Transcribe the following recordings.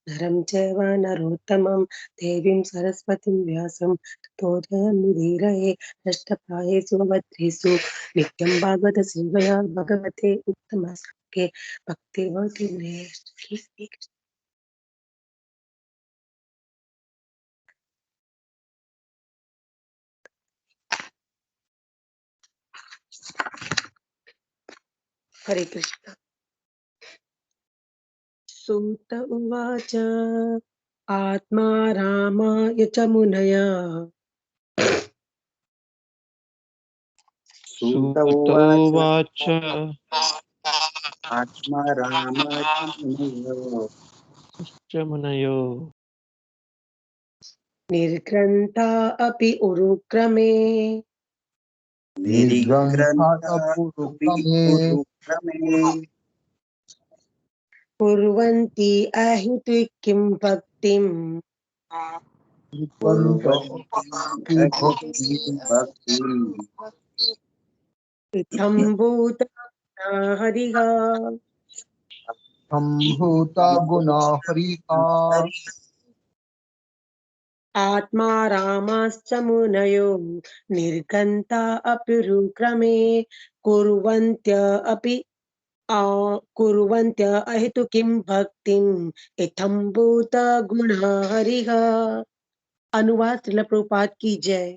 नरं चैव नरोत्तमं देवीं सरस्वतीं व्यासं ततो जयमुदीरये नष्टप्रायेषु भद्रेषु नित्यं भागवत सेवया भगवते उत्तमश्लोके भक्तिर्भवति मे। हरे कृष्ण। सूत उवाच आत्मा रामाय च मुनया सूत सूत उवाच उवाच आत्मा रामचन्द्रयो च मुनयो निर्घ्रन्था अपि उरुक्रमे निर्ग्रन्थापि निर्ग्रन्थापुरुषमे कुरुक्रमे कुर्वन्ति अहिति किं भक्तिम् कुर्वन्ति भक्तिं इत्थं भूतहरिः सम्भूता गुणा हरिहा आत्मा रामाश्च मुनयो निर्घन्ता अपि रुक्रमे कुर्वन्त्य अहितु किं भक्तिम् इत्थं भूत गुणः हरिः। अनुवाद श्रील प्रभुपाद की जय।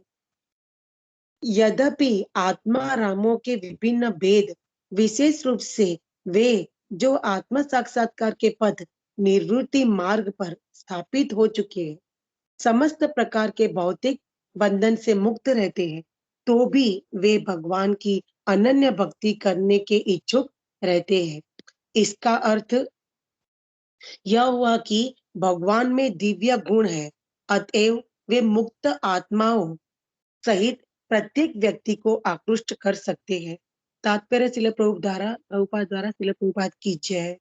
यद्यपि आत्मा रामों के विभिन्न भेद विशेष रूप से वे जो आत्म साक्षात्कार के पद निवृत्ति मार्ग पर स्थापित हो चुके हैं, समस्त प्रकार के भौतिक बंधन से मुक्त रहते हैं, तो भी वे भगवान की अनन्य भक्ति करने के इच्छुक रहते हैं। इसका अर्थ यह हुआ कि भगवान में दिव्य गुण है, अतएव वे मुक्त आत्माओं सहित प्रत्येक व्यक्ति को आकृष्ट कर सकते हैं। तात्पर्य श्रील प्रभुपाद द्वारा श्रील प्रभुपाद की जय।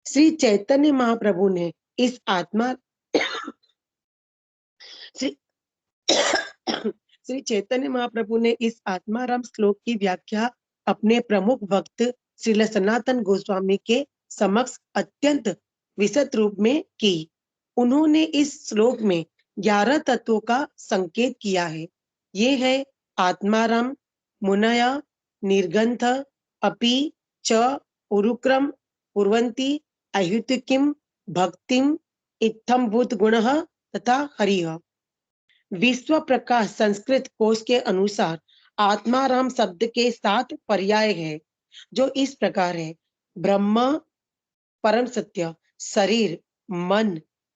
श्री चैतन्य महाप्रभु ने इस आत्मा श्री श्री चैतन्य महाप्रभु ने इस आत्माराम श्लोक की व्याख्या अपने प्रमुख भक्त श्रील सनातन गोस्वामी के समक्ष अत्यंत विस्तृत रूप में की। उन्होंने इस श्लोक में 11 तत्वों का संकेत किया है। ये है आत्माराम, मुनया, निर्गंथ, अपि च उरुक्रम, कुर्वन्ति अह्युतिकिम भक्तिम, इत्थम भूत गुणः तथा हरिः। विश्व प्रकाश संस्कृत कोश के अनुसार आत्माराम शब्द के 7 पर्याय है, जो इस प्रकार है: ब्रह्म, परम सत्य, शरीर, मन,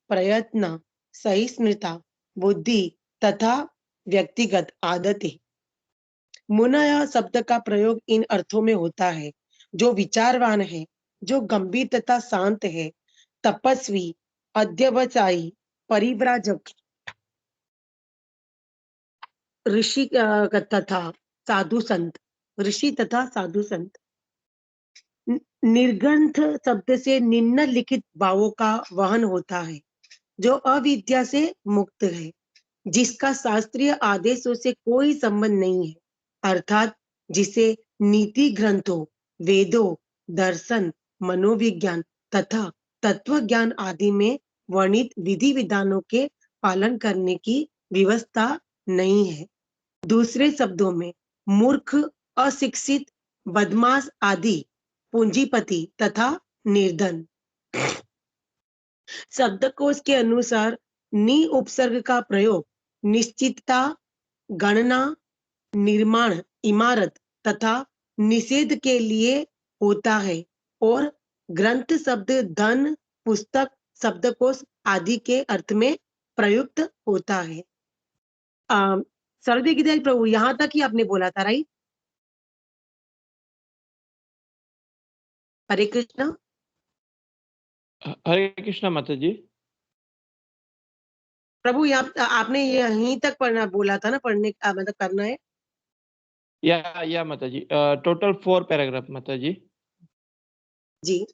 प्रयत्न, सहिष्णुता, बुद्धि तथा व्यक्तिगत आदतें। मुनया शब्द का प्रयोग इन अर्थों में होता है: जो विचारवान है, जो गंभीर तथा शांत है, तपस्वी, अध्यवसायी, परिव्राजक, ऋषि तथा साधु संत, ऋषि तथा साधु संत। निर्ग्रंथ शब्द से निम्नलिखित भावों का वहन होता है: जो अविद्या से मुक्त है, जिसका शास्त्रीय आदेशों से कोई संबंध नहीं है, अर्थात जिसे नीति ग्रंथों, वेदों, दर्शन, मनोविज्ञान तथा तत्व ज्ञान आदि में वर्णित विधि विधानों के पालन करने की व्यवस्था नहीं है। दूसरे शब्दों में मूर्ख, अशिक्षित, बदमाश आदि, पूंजीपति तथा निर्धन। शब्दकोश के अनुसार नि उपसर्ग का प्रयोग निश्चितता, गणना, निर्माण, इमारत तथा निषेध के लिए होता है और ग्रंथ शब्द धन, पुस्तक, शब्दकोश आदि के अर्थ में प्रयुक्त होता है। सर्दी की प्रभु, यहाँ तक ही आपने बोला था, राइट? हरे कृष्ण। हरे कृष्ण माता जी। प्रभु आपने यहीं तक पढ़ना बोला था ना, पढ़ने मतलब करना है। या माता जी, टोटल 4 पैराग्राफ माता जी। जी,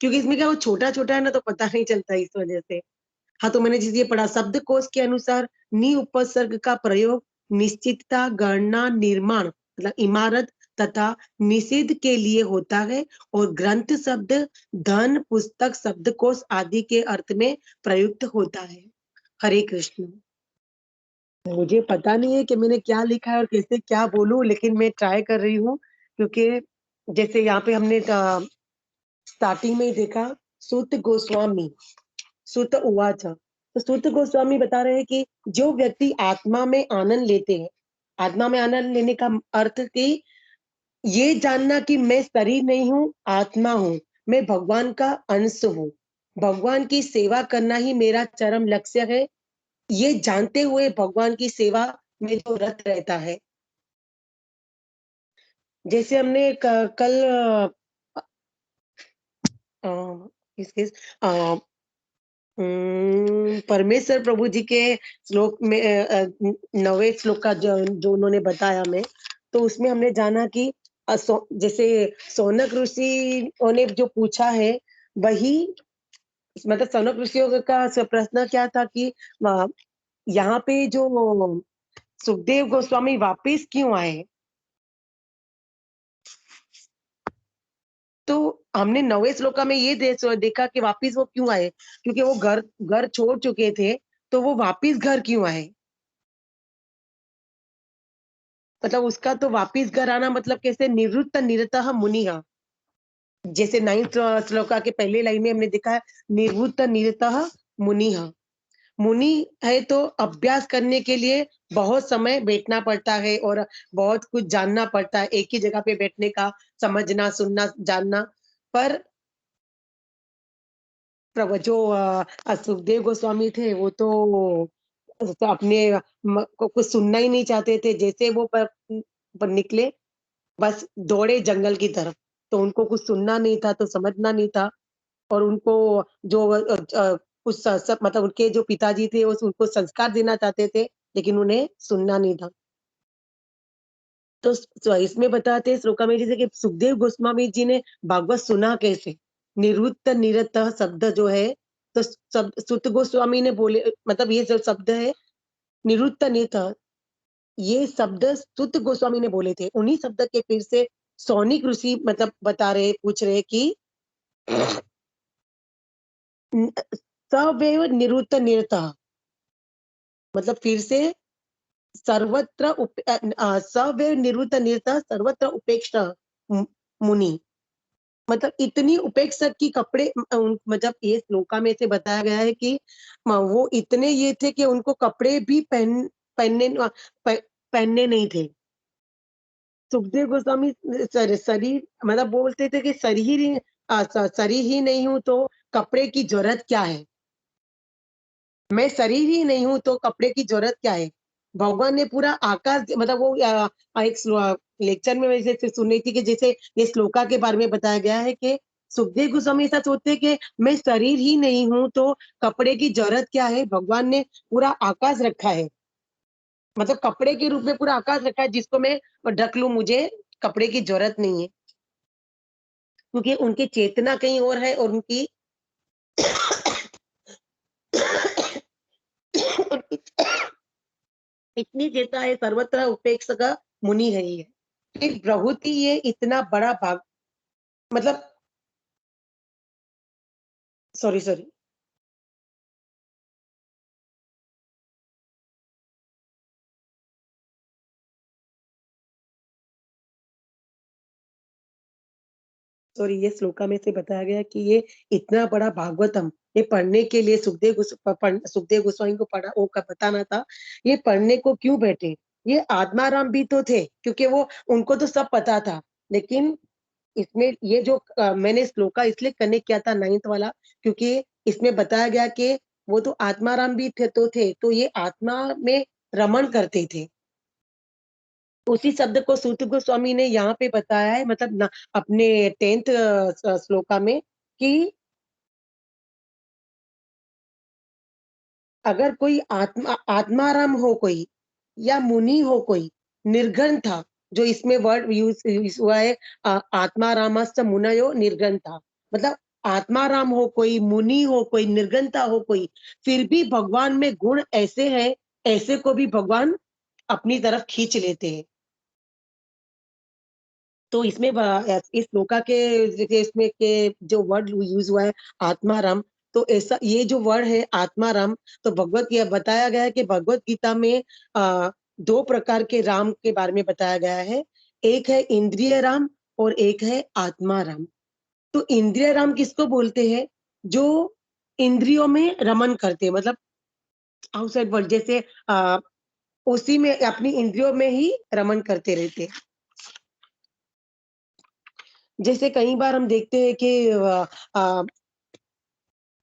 क्योंकि इसमें क्या वो छोटा छोटा है ना, तो पता नहीं चलता इस वजह से। हाँ, तो मैंने जिस ये पढ़ा, शब्दकोश के अनुसार नि उपसर्ग का प्रयोग निश्चितता, गणना, निर्माण मतलब इमारत तथा निषेध के लिए होता है और ग्रंथ शब्द धन, पुस्तक, शब्दकोश आदि के अर्थ में प्रयुक्त होता है। हरे कृष्ण। मुझे पता नहीं है कि मैंने क्या लिखा है और कैसे क्या बोलूं, लेकिन मैं ट्राई कर रही हूँ, क्योंकि जैसे यहाँ पे हमने स्टार्टिंग में ही देखा, सूत गोस्वामी, सूत उवाच, तो सूत गोस्वामी बता रहे हैं कि जो व्यक्ति आत्मा में आनंद लेते हैं, आत्मा में आनंद लेने का अर्थ कि ये जानना कि मैं शरीर नहीं हूँ, आत्मा हूँ, मैं भगवान का अंश हूँ, भगवान की सेवा करना ही मेरा चरम लक्ष्य है, ये जानते हुए भगवान की सेवा में जो रत रहता है। जैसे हमने कल इसके परमेश्वर प्रभु जी के श्लोक में 9वें श्लोक का जो उन्होंने बताया हमें, तो उसमें हमने जाना कि जैसे सौनक ऋषि ने जो पूछा है, वही मतलब सौनक ऋषियों का प्रश्न क्या था कि यहाँ पे जो सुखदेव गोस्वामी वापिस क्यों आए, तो हमने 9वें श्लोक में ये देखा कि वापिस वो क्यों आए, क्योंकि वो घर छोड़ चुके थे, तो वो वापिस घर क्यों आए। मतलब उसका तो वापिस घर आना मतलब कैसे, निवृत्त निरतः मुनिः, जैसे 9th श्लोका के पहले लाइन में हमने देखा है, निवृत्त निरतः मुनिः। मुनि है तो अभ्यास करने के लिए बहुत समय बैठना पड़ता है और बहुत कुछ जानना पड़ता है, एक ही जगह पे बैठने का, समझना, सुनना, जानना। पर प्रभु जो सुखदेव गोस्वामी थे, वो तो अपने को कुछ सुनना ही नहीं चाहते थे, जैसे वो पर निकले बस दौड़े जंगल की तरफ, तो उनको कुछ सुनना नहीं था, तो समझना नहीं था, और उनको जो कुछ सब मतलब उनके जो पिताजी थे उनको संस्कार देना चाहते थे, लेकिन उन्हें सुनना नहीं था। तो इसमें बताते हैं श्लोका में जैसे कि सुखदेव गोस्वामी जी ने भागवत सुना कैसे, निवृत्त निरतः शब्द जो है, तो सुत गोस्वामी ने बोले, मतलब ये जो शब्द है निवृत्त निरतः, ये शब्द सुत गोस्वामी ने बोले थे। उन्हीं शब्द के फिर से सौनिक ऋषि मतलब पूछ रहे कि सवैव निवृत्त निरतः, मतलब फिर से सर्वत्र सवैव निवृत्त निरतः सर्वत्र उपेक्षा मुनि, मतलब इतनी उपेक्षा की कपड़े मतलब ये श्लोका में से बताया गया है कि वो इतने ये थे कि उनको कपड़े भी पहनने नहीं थे। सुखदेव गोस्वामी शरीर मतलब बोलते थे कि शरीर ही नहीं हूं तो कपड़े की जरूरत क्या है, मैं शरीर ही नहीं हूं तो कपड़े की जरूरत क्या है। भगवान ने पूरा आकाश, मतलब वो एक लेक्चर में वैसे सुन रही थी कि जैसे ये श्लोका के बारे में बताया गया है कि सुखदेव गोस्वामी ऐसा सोचते हैं कि मैं शरीर ही नहीं हूं तो कपड़े की जरूरत क्या है। भगवान ने पूरा आकाश रखा है, मतलब कपड़े के रूप में पूरा आकाश रखा है, जिसको मैं ढक लूं, मुझे कपड़े की जरूरत नहीं है, क्योंकि उनकी चेतना कहीं और है और उनकी इतनी चेतना है, सर्वत्र उपेक्षा का मुनि है ये, कि प्रभुति ये इतना बड़ा भाग, मतलब सॉरी सॉरी सॉरी ये श्लोका में से बताया गया कि ये इतना बड़ा भागवतम, ये पढ़ने के लिए सुखदेव गोस्वामी को पढ़ा वो बताना था, ये पढ़ने को क्यों बैठे। ये आत्माराम भी तो थे, क्योंकि वो उनको तो सब पता था, लेकिन इसमें ये जो मैंने श्लोका इसलिए कनेक्ट किया था 9th वाला, क्योंकि इसमें बताया गया कि वो तो आत्माराम भी थे, तो ये आत्मा में रमण करते थे। उसी शब्द को सूत गोस्वामी ने यहाँ पे बताया है, मतलब अपने 10th श्लोका में, कि अगर कोई आत्माराम हो कोई, या मुनि हो कोई, निर्घन था, जो इसमें वर्ड यूज हुआ है, आत्मारामस्य मुनयो निर्घन था, मतलब आत्माराम हो कोई, मुनि हो कोई, निर्घनता हो कोई, फिर भी भगवान में गुण ऐसे हैं, ऐसे को भी भगवान अपनी तरफ खींच लेते हैं। तो इसमें इस श्लोका के इसमें के जो वर्ड यूज हुआ है आत्माराम, तो ऐसा ये जो वर्ड है आत्माराम, तो भगवत गीता बताया गया है कि भगवत गीता में दो प्रकार के राम के बारे में बताया गया है। एक है इंद्रिय राम और एक है आत्मा राम। तो इंद्रिय राम किसको बोलते हैं? जो इंद्रियों में रमन करते हैं, मतलब आउटसाइड वर्ल्ड, जैसे उसी में अपनी इंद्रियों में ही रमन करते रहते हैं। जैसे कई बार हम देखते हैं कि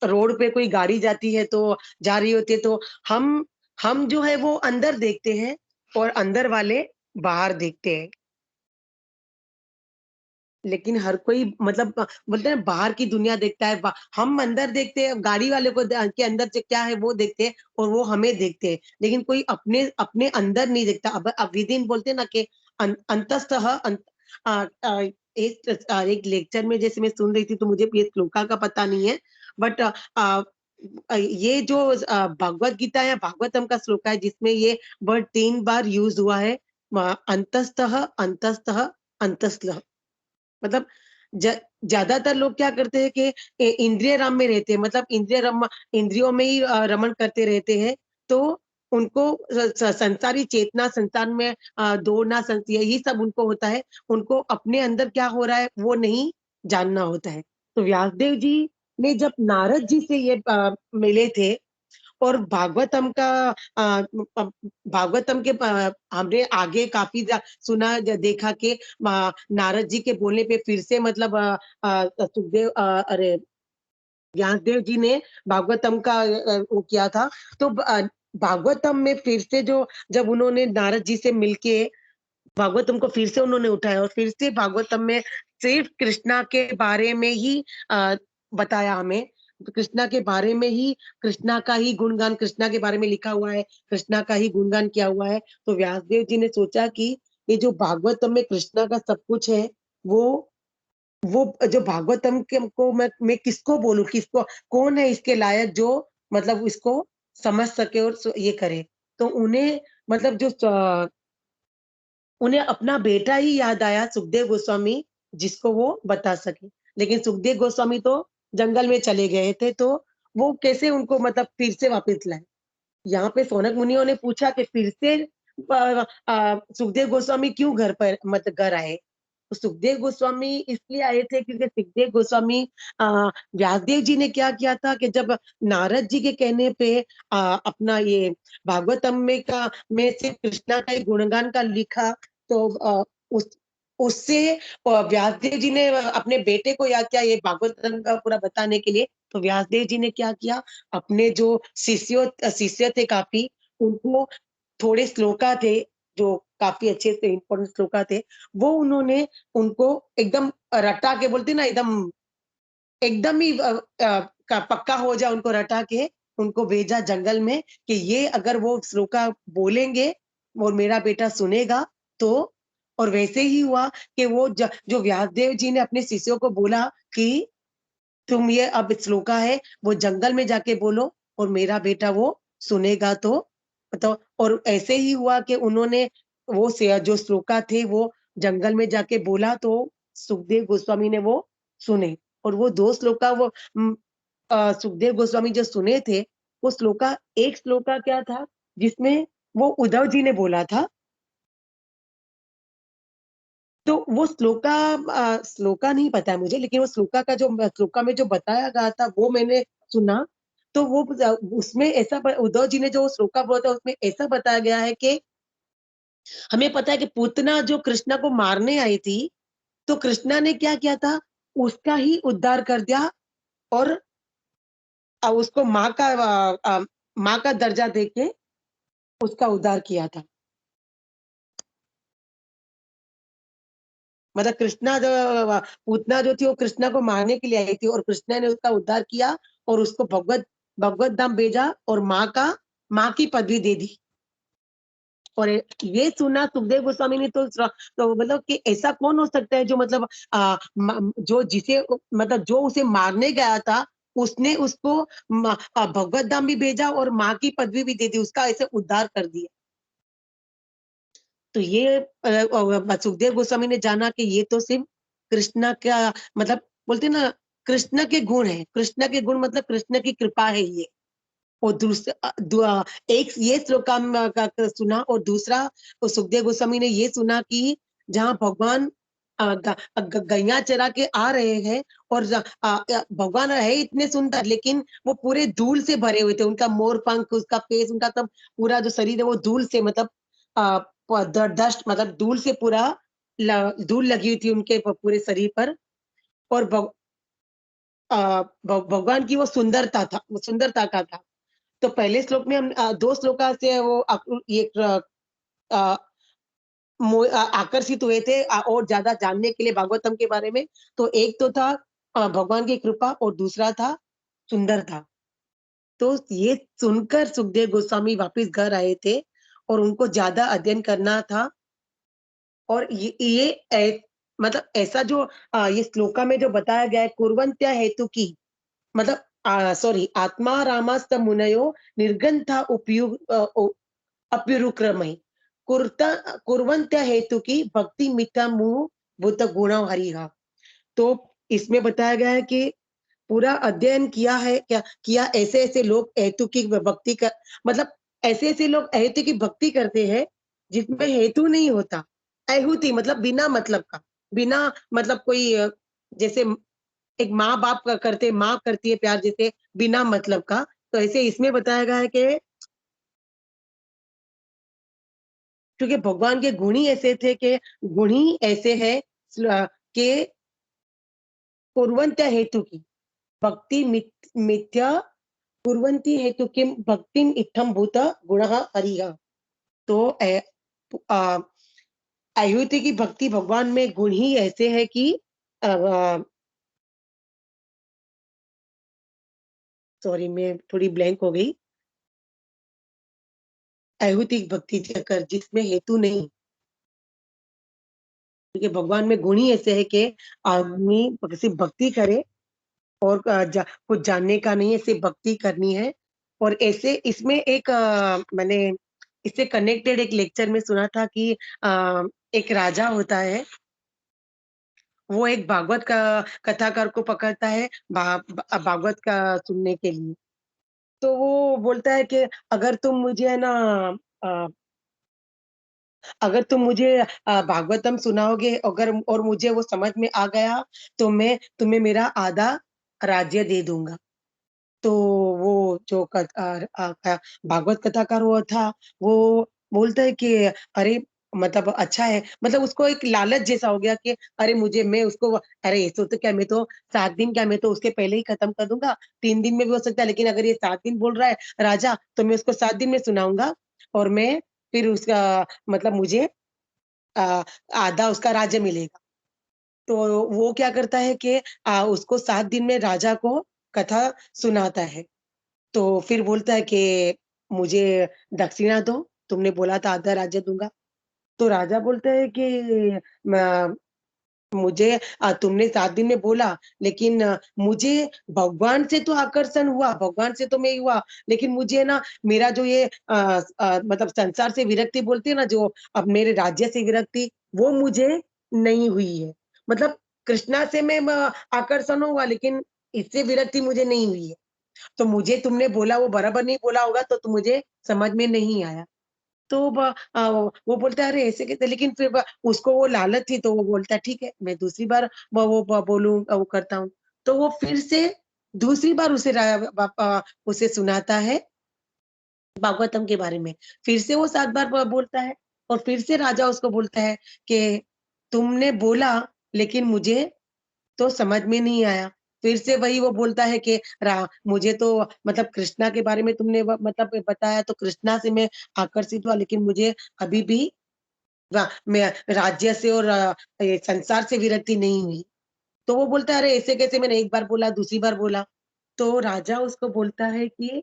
रोड पे कोई गाड़ी जाती है तो जा रही होती है, तो हम जो है वो अंदर देखते हैं और अंदर वाले बाहर देखते हैं। लेकिन हर कोई मतलब बोलते हैं बाहर की दुनिया देखता है, हम अंदर देखते हैं, गाड़ी वाले को के अंदर से क्या है वो देखते हैं और वो हमें देखते हैं, लेकिन कोई अपने अपने अंदर नहीं देखता। अब विद इन बोलते हैं ना कि अंतस्तः एक लेक्चर में जैसे मैं सुन रही थी, तो मुझे ये श्लोका का पता नहीं है, बट ये जो भगवत गीता या भागवतम का श्लोक है जिसमें ये वर्ड 3 बार यूज हुआ है, अंतस्तः अंतस्तः अंतस्तः, मतलब ज्यादातर लोग क्या करते हैं कि इंद्रिय राम में रहते हैं, मतलब इंद्रियों में ही रमन करते रहते हैं। तो उनको संसारी चेतना, संसार में दौड़ना, यही सब उनको होता है। उनको अपने अंदर क्या हो रहा है वो नहीं जानना होता है। तो व्यासदेव जी ने जब नारद जी से ये मिले थे, और भागवतम का भागवतम के हमने आगे काफी सुना देखा कि नारद जी के बोलने पे फिर से मतलब सुखदेव अरे व्यासदेव जी ने भागवतम का वो किया था। तो भागवतम में फिर से जो जब उन्होंने नारद जी से मिलके भागवतम को फिर से उन्होंने उठाया, और फिर से भागवतम में सिर्फ कृष्णा के बारे में ही बताया हमें। तो कृष्णा के बारे में ही, कृष्णा का ही गुणगान, कृष्णा के बारे में लिखा हुआ है, कृष्णा का ही गुणगान किया हुआ है। तो व्यासदेव जी ने सोचा कि ये जो भागवतम में कृष्णा का सब कुछ है, वो जो भागवतम के को मैं किसको बोलूं, किसको, कौन है इसके लायक जो मतलब इसको समझ सके और ये करे। तो उन्हें मतलब जो उन्हें अपना बेटा ही याद आया, सुखदेव गोस्वामी, जिसको वो बता सके। लेकिन सुखदेव गोस्वामी तो जंगल में चले गए थे, तो वो कैसे उनको मतलब फिर से वापस लाए। यहाँ पे सौनक मुनियों ने पूछा कि फिर से सुखदेव गोस्वामी क्यों घर पर मतलब घर आए। तो सुखदेव गोस्वामी इसलिए आए थे क्योंकि सुखदेव गोस्वामी व्यासदेव जी ने क्या किया था कि जब नारद जी के कहने पे अपना ये भागवतम में से कृष्णा का गुणगान का लिखा, तो उस उससे व्यासदेव जी ने अपने बेटे को याद किया ये भागवतम का पूरा बताने के लिए। तो व्यासदेव जी ने क्या किया, अपने जो शिष्य थे काफी, उनको थोड़े श्लोका थे जो काफी अच्छे से इम्पोर्टेंट श्लोका थे, वो उन्होंने उनको एकदम रटा के, बोलते ना एकदम एकदम ही पक्का हो जाए, उनको रटा के उनको भेजा जंगल में कि ये अगर वो श्लोका बोलेंगे और मेरा बेटा सुनेगा तो। और वैसे ही हुआ कि वो जो व्यासदेव जी ने अपने शिष्यों को बोला कि तुम ये अब श्लोका है वो जंगल में जाके बोलो और मेरा बेटा वो सुनेगा। तो और ऐसे ही हुआ कि उन्होंने वो जो श्लोका थे वो जंगल में जाके बोला, तो सुखदेव गोस्वामी ने वो सुने। और वो 2 श्लोका वो सुखदेव गोस्वामी जो सुने थे, वो श्लोका, एक श्लोका क्या था जिसमें वो उद्धव जी ने बोला था। तो वो श्लोका नहीं पता है मुझे, लेकिन वो श्लोका का जो श्लोका में जो बताया गया था वो मैंने सुना। तो वो उसमें ऐसा उद्धव जी ने जो श्लोका बोला था उसमें ऐसा बताया गया है कि हमें पता है कि पूतना जो कृष्णा को मारने आई थी, तो कृष्णा ने क्या किया था, उसका ही उद्धार कर दिया और उसको माँ का दर्जा देके उसका उद्धार किया था। मतलब कृष्णा जो पूतना जो थी वो कृष्णा को मारने के लिए आई थी, और कृष्णा ने उसका उद्धार किया और उसको भगवत धाम भेजा और माँ की पदवी दे दी। और ये सुना सुखदेव गोस्वामी ने, तो मतलब कि ऐसा कौन हो सकता है जो मतलब जो जिसे मतलब जो उसे मारने गया था उसने उसको भगवत धाम भी भेजा और माँ की पदवी भी दे दी, उसका ऐसे उद्धार कर दिया। तो ये सुखदेव गोस्वामी ने जाना कि ये तो सिर्फ कृष्ण का मतलब बोलते हैं ना, कृष्ण के गुण है, कृष्ण के गुण मतलब कृष्ण की कृपा है ये। और दूसरा एक ये श्लोक का सुना, और दूसरा सुखदेव गोस्वामी ने ये सुना कि जहाँ भगवान गैया चरा के आ रहे हैं, और भगवान है इतने सुंदर, लेकिन वो पूरे धूल से भरे हुए थे, उनका मोर पंख, उसका फेस, उनका सब पूरा जो शरीर है वो धूल से मतलब डस्ट मतलब धूल से पूरा धूल लगी हुई थी उनके पूरे शरीर पर। और भगवान की वो सुंदरता था, वो सुंदरता का था। तो पहले श्लोक में हम दो श्लोका से वो ये आकर्षित हुए थे और ज्यादा जानने के लिए भागवतम के बारे में। तो एक तो था भगवान की कृपा, और दूसरा था सुंदरता। तो ये सुनकर सुखदेव गोस्वामी वापस घर आए थे, और उनको ज्यादा अध्ययन करना था। और मतलब ऐसा जो ये श्लोका में जो बताया गया है, कुर्वन्त्या हेतु की मतलब सॉरी, आत्मा रामास्त मुनयो निर्गंथा उपयुग अप्युरुक्रमहि कुर्ता कुर्वन्त्या हेतु की भक्ति मिथा मुह भूत गुण हरिहा। तो इसमें बताया गया है कि पूरा अध्ययन किया है, क्या किया, ऐसे ऐसे लोग हेतु की भक्ति कर मतलब ऐसे ऐसे लोग हेतु की भक्ति करते हैं जिसमें हेतु नहीं होता। एहुति मतलब बिना मतलब का, बिना मतलब कोई जैसे एक माँ बाप का करते, माँ करती है प्यार जैसे बिना मतलब का। तो ऐसे इसमें बताया गया है कि क्योंकि भगवान के गुण ही ऐसे थे कि गुण ही ऐसे है कि कुर्वन्त्या हेतु की भक्ति मिथ्या कुर्वन्ति हेतु किम भक्तिम इत्थम भूत गुणः हरिः। तो अयुति की भक्ति भगवान में गुण ही ऐसे है कि सॉरी मैं थोड़ी ब्लैंक हो गई। अहुतिक भक्ति कर जिसमें हेतु नहीं, क्योंकि भगवान में गुण ही ऐसे है कि आदमी सिर्फ भक्ति करे और कुछ जानने का नहीं है, सिर्फ भक्ति करनी है। और ऐसे इसमें एक मैंने इससे कनेक्टेड एक लेक्चर में सुना था कि एक राजा होता है, वो एक भागवत का कथाकार को पकड़ता है भागवत का सुनने के लिए। तो वो बोलता है कि अगर तुम मुझे है ना अ, अगर तुम मुझे भागवतम सुनाओगे अगर और मुझे वो समझ में आ गया, तो मैं तुम्हें मेरा आधा राज्य दे दूंगा। तो वो जो भागवत कथाकार हुआ था, वो बोलता है कि अरे मतलब अच्छा है, मतलब उसको एक लालच जैसा हो गया कि अरे मुझे मैं उसको अरे ऐसे तो क्या मैं तो 7 दिन क्या मैं तो उसके पहले ही खत्म कर दूंगा, 3 दिन में भी हो सकता है, लेकिन अगर ये 7 दिन बोल रहा है राजा, तो मैं उसको 7 दिन में सुनाऊंगा। और मैं फिर उसका मतलब मुझे आधा उसका राज्य मिलेगा। तो वो क्या करता है कि उसको 7 दिन में राजा को कथा सुनाता है। तो फिर बोलता है कि मुझे दक्षिणा दो, तुमने बोला था आधा राज्य दूंगा। तो राजा बोलता है कि मुझे तुमने 7 दिन में बोला, लेकिन मुझे भगवान से तो आकर्षण हुआ, भगवान से तो मैं हुआ, लेकिन मुझे ना मेरा जो ये मतलब संसार से विरक्ति बोलते हैं ना, जो अब मेरे राज्य से विरक्ति, वो मुझे नहीं हुई है। मतलब कृष्णा से मैं आकर्षण हुआ, लेकिन इससे विरक्ति मुझे नहीं हुई है। तो मुझे तुमने बोला वो बराबर नहीं बोला होगा, तो मुझे समझ में नहीं आया। तो वो बोलता है अरे ऐसे कैसे, लेकिन फिर उसको वो लालच थी, तो वो बोलता है ठीक है मैं दूसरी बार बोलूं वो करता हूँ। तो वो फिर से दूसरी बार उसे सुनाता है भागवतम के बारे में। फिर से वो 7 बार बोलता है, और फिर से राजा उसको बोलता है कि तुमने बोला, लेकिन मुझे तो समझ में नहीं आया। फिर से वही वो बोलता है कि मुझे तो मतलब कृष्णा के बारे में तुमने मतलब बताया, तो कृष्णा से मैं आकर्षित हुआ, लेकिन मुझे अभी भी मैं राज्य से और ये संसार से विरक्ति नहीं हुई। तो वो बोलता है अरे ऐसे कैसे, मैंने एक बार बोला दूसरी बार बोला। तो राजा उसको बोलता है कि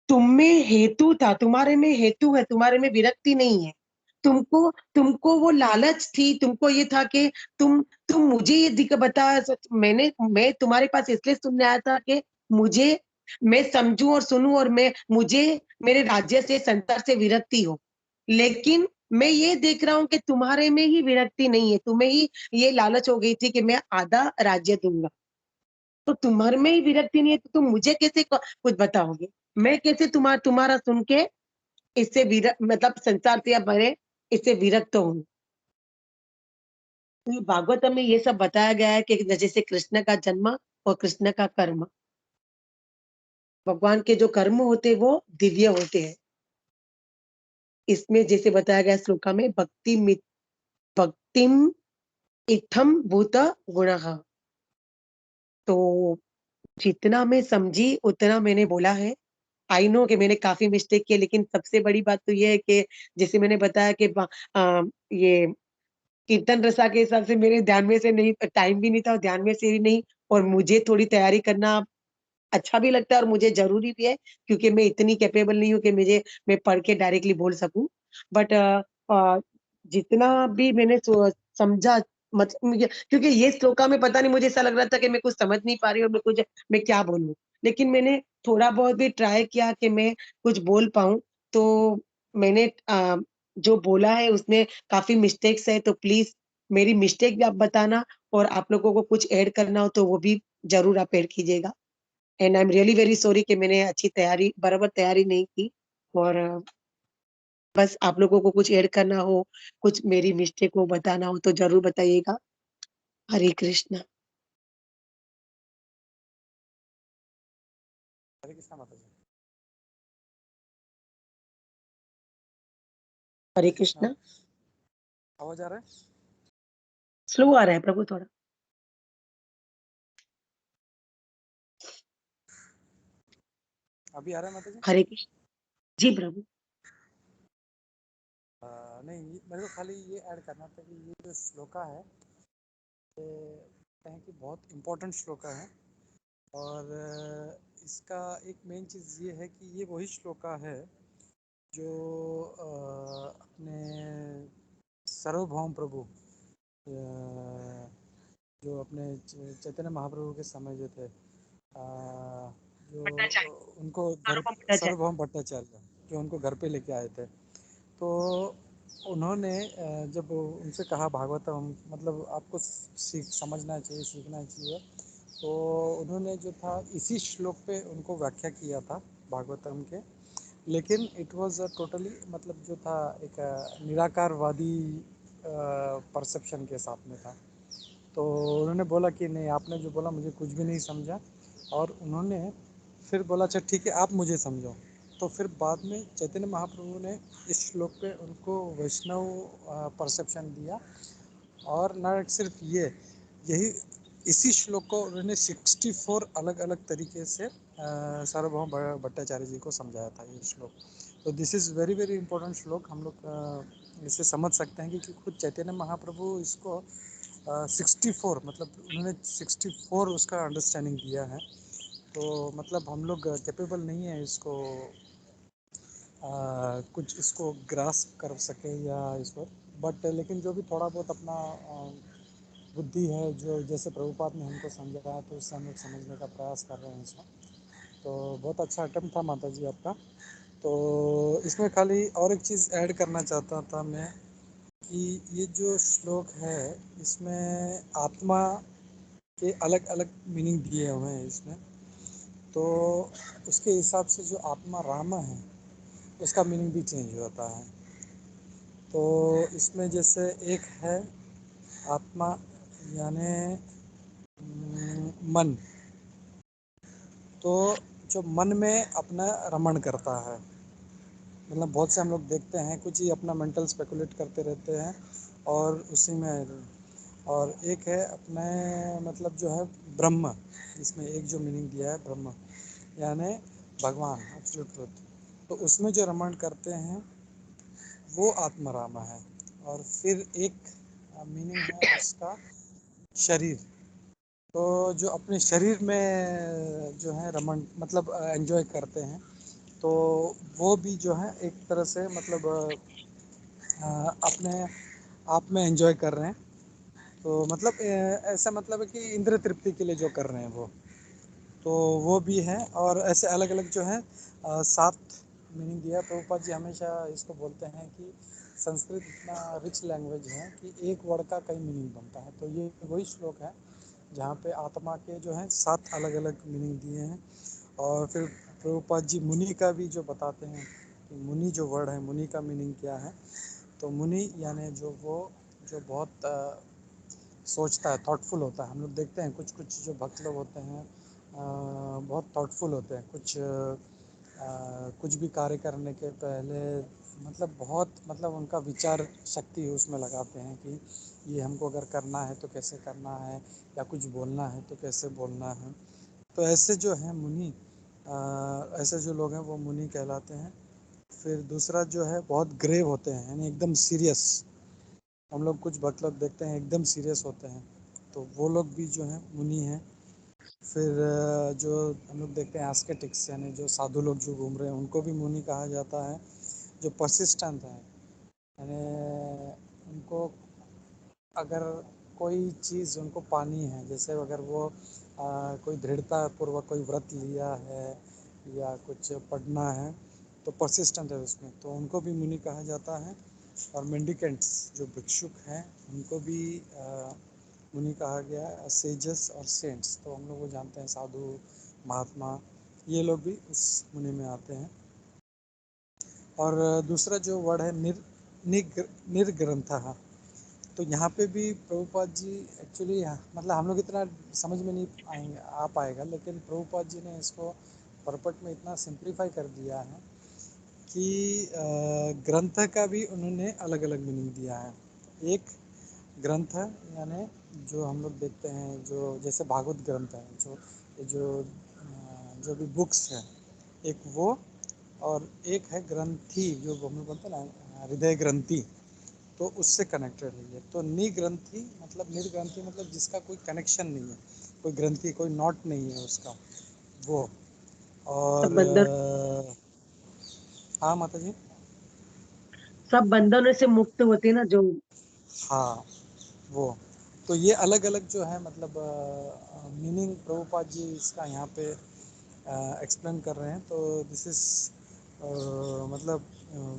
तुम में हेतु था, तुम्हारे में हेतु है, तुम्हारे में विरक्ति नहीं है। तुमको तुमको वो लालच थी, तुमको ये था कि तुम मुझे ये दिख बता, मैं तुम्हारे पास इसलिए सुनने आया था कि मुझे मैं समझूं और सुनूं, और मैं मुझे मेरे राज्य से संसार से विरक्ति हो। लेकिन मैं ये देख रहा हूँ कि तुम्हारे में ही विरक्ति नहीं है, तुम्हें ही ये लालच हो गई थी कि मैं आधा राज्य दूंगा, तो तुम्हारे में ही विरक्ति नहीं है तो तुम मुझे कैसे कुछ बताओगे? मैं कैसे तुम्हारा सुन के इससे मतलब संसार से या भरे इससे विरक्त हूँ। तो भागवतम में ये सब बताया गया है कि जैसे कृष्ण का जन्म और कृष्ण का कर्म, भगवान के जो कर्म होते हैं वो दिव्य होते हैं। इसमें जैसे बताया गया श्लोका में भक्तिम इत्थम भूत गुणः। तो जितना मैं समझी उतना मैंने बोला है। आई नो कि मैंने काफी मिस्टेक किए, लेकिन सबसे बड़ी बात तो ये है कि जैसे मैंने बताया कि ये कीर्तन रसा के हिसाब से मेरे ध्यान में से नहीं, टाइम भी नहीं था और ध्यान में से भी नहीं, और मुझे थोड़ी तैयारी करना अच्छा भी लगता है और मुझे जरूरी भी है, क्योंकि मैं इतनी कैपेबल नहीं हूँ कि मैं पढ़ के डायरेक्टली बोल सकूं। बट जितना भी मैंने समझा, क्योंकि ये श्लोका में पता नहीं मुझे ऐसा लग रहा था कि मैं कुछ समझ नहीं पा रही और मैं क्या बोलूं, लेकिन मैंने थोड़ा बहुत भी ट्राई किया कि मैं कुछ बोल पाऊं। तो मैंने जो बोला है उसमें काफी मिस्टेक्स है, तो प्लीज मेरी मिस्टेक भी आप बताना, और आप लोगों को कुछ ऐड करना हो तो वो भी जरूर आप ऐड कीजिएगा। And I am really very sorry कि मैंने बराबर तैयारी नहीं की, और बस आप लोगों को कुछ ऐड करना हो, कुछ मेरी मिस्टेक को बताना हो तो जरूर बताइएगा। हरे कृष्णा। हरे कृष्णा माता जी। हरे कृष्णा। आवाज आ रहा है? स्लो आ रहा है प्रभु थोड़ा। अभी आ रहा है माता जी? हरे कृष्ण। जी प्रभु। नहीं, मेरे को खाली ये ऐड करना था कि ये जो श्लोका है, ये कहें कि बहुत इम्पोर्टेंट श्लोका है, और इसका एक मेन चीज़ ये है कि ये वही श्लोका है जो अपने सार्वभौम प्रभु, जो अपने चैतन्य महाप्रभु के समय जो थे, जो उनको घर, सार्वभौम भट्टाचार्य, जो उनको घर पे लेके आए थे, तो उन्होंने जब उनसे कहा भागवतम मतलब आपको समझना चाहिए, सीखना चाहिए, तो उन्होंने जो था इसी श्लोक पे उनको व्याख्या किया था भागवतम के, लेकिन इट वाज टोटली मतलब जो था एक निराकारवादी परसेप्शन के साथ में था। तो उन्होंने बोला कि नहीं, आपने जो बोला मुझे कुछ भी नहीं समझा, और उन्होंने फिर बोला अच्छा ठीक है आप मुझे समझो। तो फिर बाद में चैतन्य महाप्रभु ने इस श्लोक पे उनको वैष्णव परसेप्शन दिया, और न सिर्फ ये, यही इसी श्लोक को उन्होंने 64 अलग अलग तरीके से सार्वभौम भट्टाचार्य जी को समझाया था ये श्लोक। तो this is very very important श्लोक। हम लोग इसे समझ सकते हैं कि खुद चैतन्य महाप्रभु इसको 64 मतलब उन्होंने 64 उसका अंडरस्टैंडिंग दिया है। तो मतलब हम लोग कैपेबल नहीं है इसको कुछ इसको ग्रास्प कर सके या इसको, बट लेकिन जो भी थोड़ा बहुत अपना बुद्धि है, जो जैसे प्रभुपाद ने हमको समझाया, तो उससे हम लोग समझने का प्रयास कर रहे हैं इसमें। तो बहुत अच्छा अटेम्प्ट था माता जी आपका। तो इसमें खाली और एक चीज़ ऐड करना चाहता था मैं कि ये जो श्लोक है इसमें आत्मा के अलग अलग मीनिंग दिए हुए हैं इसमें। तो उसके हिसाब से जो आत्मा राम है उसका मीनिंग भी चेंज होता है। तो इसमें जैसे एक है आत्मा यानी मन, तो जो मन में अपना रमण करता है, मतलब बहुत से हम लोग देखते हैं कुछ ही अपना मेंटल स्पेकुलेट करते रहते हैं और उसी में, और एक है अपने मतलब जो है ब्रह्म, इसमें एक जो मीनिंग दिया है ब्रह्म यानी भगवान एब्सोल्यूट ट्रुथ, तो उसमें जो रमण करते हैं वो आत्मराम है। और फिर एक मीनिंग है उसका शरीर, तो जो अपने शरीर में जो है रमण मतलब एंजॉय करते हैं, तो वो भी जो है एक तरह से मतलब अपने आप में एंजॉय कर रहे हैं। तो मतलब ऐसा मतलब है कि इंद्रिय तृप्ति के लिए जो कर रहे हैं तो वो भी है। और ऐसे अलग अलग जो है 7 मीनिंग दिया। प्रभुपाद जी हमेशा इसको बोलते हैं कि संस्कृत इतना रिच लैंग्वेज है कि एक वर्ड का कई मीनिंग बनता है। तो ये वही श्लोक है जहाँ पे आत्मा के जो हैं 7 अलग अलग मीनिंग दिए हैं। और फिर प्रभुपाद जी मुनि का भी जो बताते हैं कि मुनि जो वर्ड है, मुनि का मीनिंग क्या है। तो मुनि यानी जो बहुत सोचता है, थॉटफुल होता है। हम लोग देखते हैं कुछ कुछ जो भक्त लोग होते हैं बहुत थॉटफुल होते हैं। कुछ भी कार्य करने के पहले मतलब उनका विचार शक्ति उसमें लगाते हैं कि ये हमको अगर करना है तो कैसे करना है, या कुछ बोलना है तो कैसे बोलना है। तो ऐसे जो हैं मुनि, ऐसे जो लोग हैं वो मुनि कहलाते हैं। फिर दूसरा जो है बहुत ग्रेव होते हैं, यानी एकदम सीरियस। हम लोग कुछ भक्त लोग देखते हैं एकदम सीरियस होते हैं, तो वो लोग भी जो हैं मुनि हैं। फिर जो हम लोग देखते हैं एस्केटिक्स, यानी जो साधु लोग जो घूम रहे हैं उनको भी मुनि कहा जाता है। जो परसिस्टेंट है, यानी उनको अगर कोई चीज़ उनको पानी है, जैसे अगर वो कोई दृढ़तापूर्वक कोई व्रत लिया है या कुछ पढ़ना है तो परसिस्टेंट है उसमें, तो उनको भी मुनि कहा जाता है। और मेंडिकेंट्स जो भिक्षुक हैं उनको भी मुनि कहा गया है। सेजस और सेंट्स तो हम लोग वो जानते हैं, साधु महात्मा, ये लोग भी उस मुनि में आते हैं। और दूसरा जो वर्ड है निर्ग्रंथः, तो यहाँ पे भी प्रभुपाद जी एक्चुअली मतलब हम लोग इतना समझ में नहीं आ पाएगा, लेकिन प्रभुपाद जी ने इसको परपट में इतना सिंप्लीफाई कर दिया है कि ग्रंथ का भी उन्होंने अलग अलग मीनिंग दिया है। एक ग्रंथ यानी जो हम लोग देखते हैं, जो जैसे भागवत ग्रंथ है, जो भी बुक्स हैं, एक वो, और एक है ग्रंथि जो हम लोग बोलते हैं ना हृदय ग्रंथि, तो उससे कनेक्टेड है ये। तो निर्ग्रंथि मतलब जिसका कोई कनेक्शन नहीं है, कोई ग्रंथि, कोई नॉट नहीं है उसका, वो। सब और बंधन हाँ माता जी। सब बंधनों से मुक्त होते हैं ना जो। हाँ वो। तो ये अलग अलग जो है मतलब मीनिंग प्रभुपाद जी इसका यहाँ पे एक्सप्लेन कर रहे हैं। तो दिस इज मतलब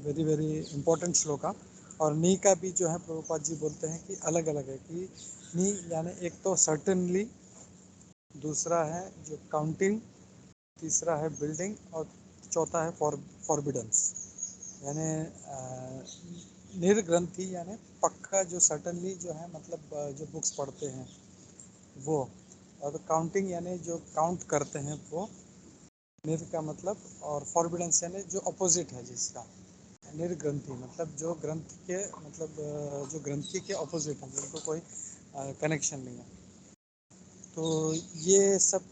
वेरी वेरी इम्पोर्टेंट श्लोका। और नी का भी जो है प्रभुपाद जी बोलते हैं कि अलग अलग है, कि नी यानी एक तो सर्टेनली, दूसरा है जो काउंटिंग, तीसरा है बिल्डिंग, और चौथा है फॉरबिडेंस। यानी निर्ग्रंथि यानी पक्का, जो सर्टेनली जो है मतलब जो बुक्स पढ़ते हैं वो। और काउंटिंग यानी जो काउंट करते हैं वो, निर का मतलब। और फॉरबिडेंस यानी जो अपोजिट है जिसका। निर्ग्रंथि मतलब जो ग्रंथ के मतलब जो ग्रंथि के अपोजिट है, जिनको कोई कनेक्शन नहीं है। तो ये सब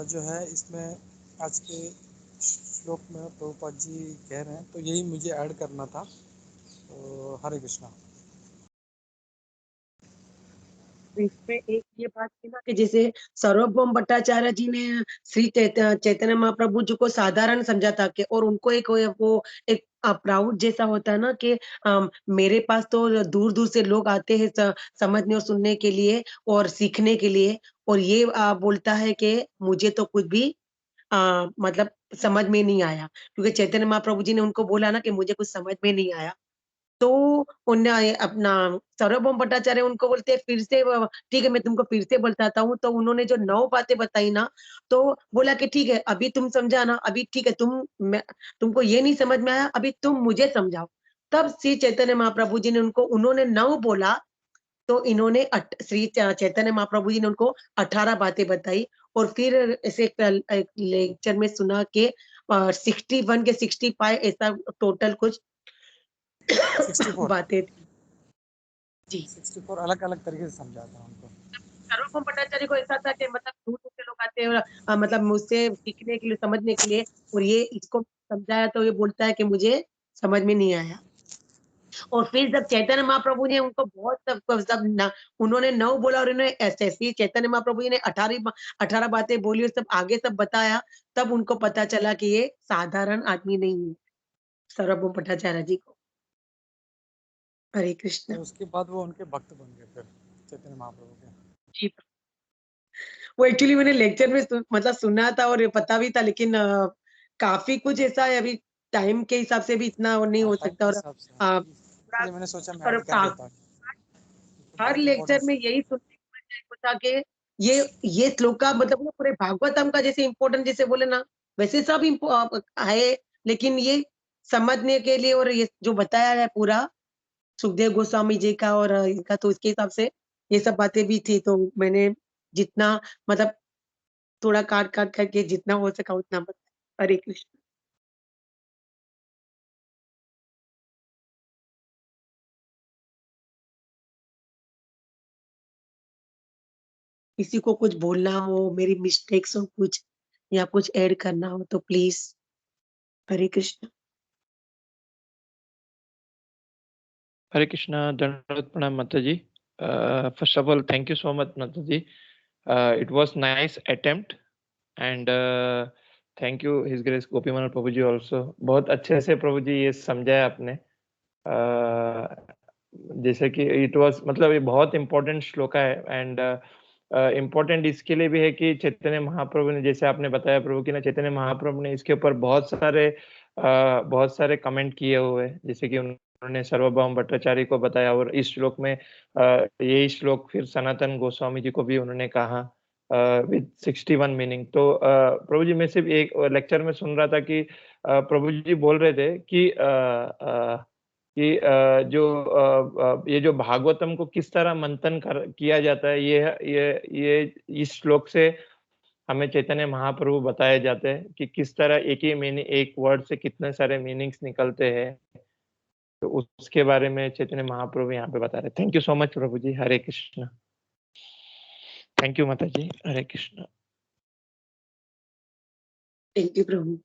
जो है इसमें आज के श्लोक में प्रभुपाद जी कह रहे हैं, तो यही मुझे ऐड करना था। तो हरे कृष्णा। इसमें एक ये बात थी ना कि जैसे सार्वभौम भट्टाचार्य जी ने श्री चैतन्य महाप्रभु जी को साधारण समझा था कि, और उनको वो एक प्राउड जैसा होता है ना कि मेरे पास तो दूर दूर से लोग आते हैं समझने और सुनने के लिए और सीखने के लिए, और ये बोलता है कि मुझे तो कुछ भी मतलब समझ में नहीं आया, क्योंकि चैतन्य महाप्रभु जी ने उनको बोला ना कि मुझे कुछ समझ में नहीं आया। तो उन्हें अपना सार्वभौम भट्टाचार्य उनको बोलते हैं फिर से ठीक है मैं तुमको फिर से बताता हूँ। तो उन्होंने जो 9 बातें बताई ना, तो बोला कि ठीक है अभी तुम समझा ना, अभी ठीक है तुमको ये नहीं समझ में आया, अभी तुम मुझे समझाओ। तब श्री चैतन्य महाप्रभु जी ने उन्होंने 9 बोला, तो इन्होंने श्री चैतन्य महाप्रभु जी ने उनको 18 बातें बताई। और फिर ऐसे एक लेक्चर में सुना के 61 के 65 ऐसा टोटल कुछ 64 बातें थी जी। 64 अलग अलग तरीके से समझा था उनको। सार्वभौम भट्टाचार्य को ऐसा था कि मतलब दूर-दूर से लोग आते हैं और मतलब मुझसे सीखने के लिए, समझने के लिए, और ये इसको समझाया तो ये बोलता है कि मुझे समझ में नहीं आया। और फिर जब चैतन्य महाप्रभु ने उनको बहुत सब न उन्होंने 9 बोला और इन्होंने ऐसे ही चैतन्य महाप्रभु जी ने 18 बातें बोली और सब आगे सब बताया, तब उनको पता चला कि ये साधारण आदमी नहीं है, सार्वभौम भट्टाचार्य जी को। हरे कृष्ण। तो उसके बाद वो उनके भक्त बन गए फिर चैतन्य महाप्रभु के। जी। वो एक्चुअली मैंने लेक्चर में मतलब सुना था और ये पता भी था, लेकिन काफ़ी कुछ ऐसा है अभी टाइम के हिसाब से भी इतना वो नहीं हाँ, हो टाइम सकता। के और हिसाब से हाँ। इसलिए मैंने सोचा मैं और ऐड कर देता हूँ। हर बहुत लेक्चर इम्पोर्टेंट। में यही सुनने को मिलता है कि ये श्लोक का मतलब ना पूरे भागवतम का जैसे इम्पोर्टेंट जैसे बोले ना वैसे सब है, लेकिन ये समझने के लिए और ये जो बताया है पूरा सुखदेव गोस्वामी जी का और इनका, तो इसके हिसाब से ये सब बातें भी थी, तो मैंने जितना मतलब थोड़ा काट काट करके जितना हो सका उतना बताया। हरे कृष्ण। किसी को कुछ बोलना हो, मेरी मिस्टेक्स हो कुछ या कुछ ऐड करना हो तो प्लीज। हरे कृष्ण। हरे कृष्णा, दंडवत प्रणाम माता जी. First of all, thank you so much, Mata ji. It was nice attempt and thank you His Grace Gopi Manal Prabhu ji also. बहुत अच्छे से प्रभु जी ये समझाया आपने. जैसे कि it was मतलब ये बहुत important श्लोका है and important इसके लिए भी है कि चैतन्य महाप्रभु ने, जैसे आपने बताया प्रभु की ना, चैतन्य महाप्रभु ने इसके ऊपर बहुत सारे कमेंट किए हुए हैं, जैसे कि उन्होंने सर्वभौम भट्टाचार्य को बताया और इस श्लोक में यही श्लोक फिर सनातन गोस्वामी जी को भी उन्होंने कहा विद 61 मीनिंग. तो प्रभु जी मैं सिर्फ एक लेक्चर में सुन रहा था कि प्रभु जी बोल रहे थे कि ये जो भागवतम को किस तरह मंथन किया जाता है, ये इस श्लोक से हमें चैतन्य महाप्रभु बताए जाते हैं कि किस तरह एक ही मीनिंग, एक वर्ड से कितने सारे मीनिंग्स निकलते हैं. तो उसके बारे में चैतन्य महाप्रभु यहाँ पे बता रहे. थैंक यू सो मच प्रभु जी. हरे कृष्ण. थैंक यू माता जी. हरे कृष्ण. थैंक यू प्रभु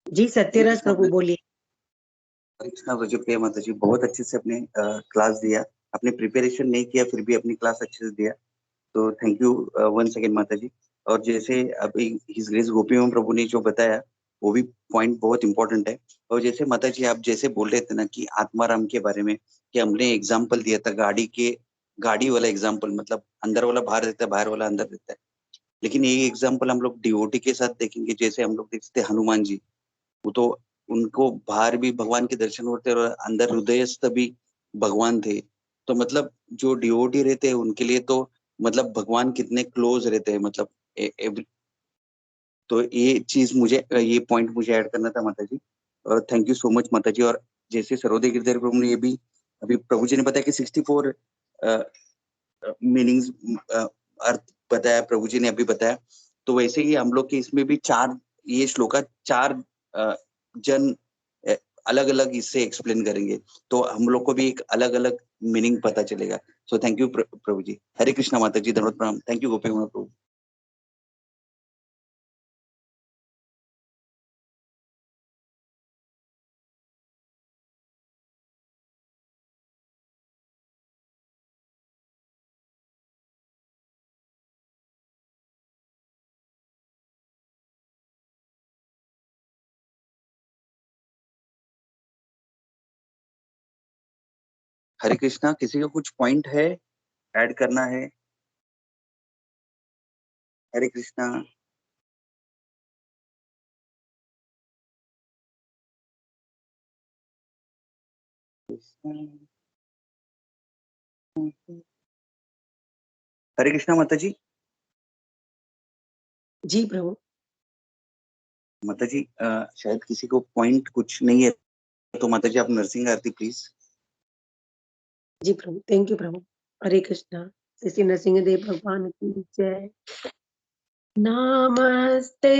जी. सत्यराज प्रभु बोलिए. कृष्णा वजोप्रिया माता जी, बहुत अच्छे से अपने क्लास दिया. आपने प्रिपरेशन नहीं किया फिर भी अपनी क्लास अच्छे से दिया, तो थैंक यू वंस अगेन माता जी. और जैसे अभी हिज ग्रेस गोपी मोहन प्रभु ने जो बताया वो भी पॉइंट बहुत इंपॉर्टेंट है. और जैसे माता जी आप जैसे बोल रहे थे ना कि आत्माराम के बारे में, कि हमने एग्जाम्पल दिया था गाड़ी वाला एग्जाम्पल, मतलब अंदर वाला बाहर रहता है, बाहर वाला अंदर रहता है. लेकिन यही एग्जाम्पल हम लोग डिवोटी के साथ देखेंगे. जैसे हम लोग देखते हनुमान जी, वो तो उनको बाहर भी भगवान के दर्शन होते और अंदर हृदयस्थ भी भगवान थे. तो मतलब जो डिवोटी रहते हैं उनके लिए तो मतलब भगवान कितने क्लोज रहते हैं, मतलब तो ये चीज मुझे, ये पॉइंट मुझे ऐड करना था माता जी. और थैंक यू सो मच माता जी. और जैसे सरोदे गिरधर प्रभु ने ये भी अभी प्रभु जी ने बताया कि 64 मीनिंग्स अर्थ बताया, प्रभु जी ने अभी बताया. तो वैसे ही हम लोग के इसमें भी ये श्लोका 4 जन अलग अलग इससे एक्सप्लेन करेंगे, तो हम लोग को भी एक अलग अलग मीनिंग पता चलेगा. सो थैंक यू प्रभु जी. हरे कृष्णा माता जी. धन्यवाद प्रणाम. थैंक यू गोपी प्रभु. हरे कृष्णा. किसी का कुछ पॉइंट है, ऐड करना है? हरे कृष्णा. हरे कृष्णा माता जी. जी प्रभु. माता जी शायद किसी को पॉइंट कुछ नहीं है, तो माता जी आप नरसिंह आरती प्लीज. जी प्रभु. थैंक यू प्रभु. हरे कृष्णा. श्री नरसिंह देव भगवान की जय. नमस्ते